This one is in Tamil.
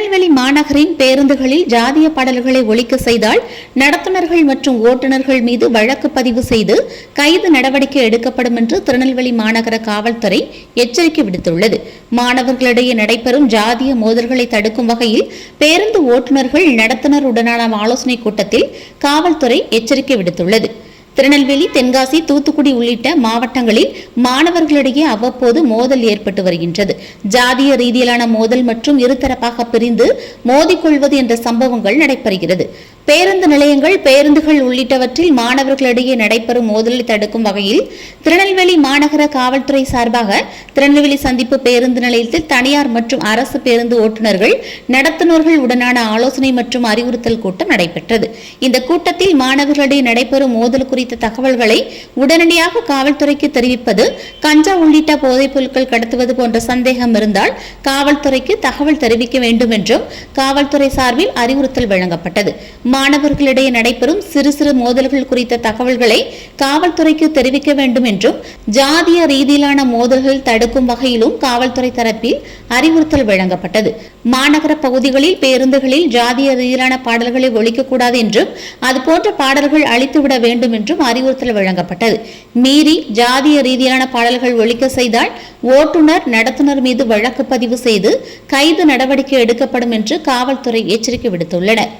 திருநெல்வேலி மாநகரின் பேருந்துகளில் ஜாதிய பாடல்களை ஒலிக்க செய்தால் நடத்துனர்கள் மற்றும் ஓட்டுநர்கள் மீது வழக்கு பதிவு செய்து கைது நடவடிக்கை எடுக்கப்படும் என்று திருநெல்வேலி மாநகர காவல்துறை எச்சரிக்கை விடுத்துள்ளது. மாணவர்களிடையே நடைபெறும் ஜாதிய மோதல்களை தடுக்கும் வகையில் பேருந்து ஓட்டுநர்கள் நடத்துனருடனான ஆலோசனைக் கூட்டத்தில் காவல்துறை எச்சரிக்கை விடுத்துள்ளது. திருநெல்வேலி, தென்காசி, தூத்துக்குடி உள்ளிட்ட மாவட்டங்களில் மாணவர்களிடையே அவ்வப்போது மோதல் ஏற்பட்டு வருகின்றது. ஜாதிய ரீதியிலான மோதல் மற்றும் இருதரப்பாக பிரிந்து மோதிக்கொள்வது என்ற சம்பவங்கள் நடைபெறுகிறது. பேருந்து நிலையங்கள், பேருந்துகள் உள்ளிட்டவற்றில் மாணவர்களிடையே நடைபெறும் மோதலை தடுக்கும் வகையில் திருநெல்வேலி மாநகர காவல்துறை சார்பாக திருநெல்வேலி சந்திப்பு பேருந்து நிலையத்தில் தனியார் மற்றும் அரசு பேருந்து ஓட்டுநர்கள், நடத்துனர்கள் உடனான ஆலோசனை மற்றும் அறிவுறுத்தல் கூட்டம் நடைபெற்றது. இந்த கூட்டத்தில் மாணவர்களிடையே நடைபெறும் மோதல் குறித்த தகவல்களை உடனடியாக காவல்துறைக்கு தெரிவிப்பது, கஞ்சா உள்ளிட்ட போதைப் பொருட்கள் கடத்துவது போன்ற சந்தேகம் இருந்தால் காவல்துறைக்கு தகவல் தெரிவிக்க வேண்டும் என்றும் காவல்துறை சார்பில் அறிவுறுத்தல் வழங்கப்பட்டது. மாணவர்களிடையே நடைபெறும் சிறு சிறு மோதல்கள் குறித்த தகவல்களை காவல்துறைக்கு தெரிவிக்க வேண்டும் என்றும், ஜாதிய ரீதியிலான மோதல்கள் தடுக்கும் வகையிலும் காவல்துறை தரப்பில் அறிவுறுத்தல் வழங்கப்பட்டது. மாநகர பகுதிகளில் பேருந்துகளில் ஜாதிய ரீதியிலான பாடல்களை ஒழிக்கக்கூடாது என்றும், அதுபோன்ற பாடல்கள் அழித்துவிட வேண்டும் என்றும் அறிவுறுத்தல் வழங்கப்பட்டது. மீறி ஜாதிய ரீதியிலான பாடல்கள் ஒழிக்க செய்தால் ஓட்டுநர், நடத்துனர் மீது வழக்கு பதிவு செய்து கைது நடவடிக்கை எடுக்கப்படும் என்று காவல்துறை எச்சரிக்கை விடுத்துள்ளனர்.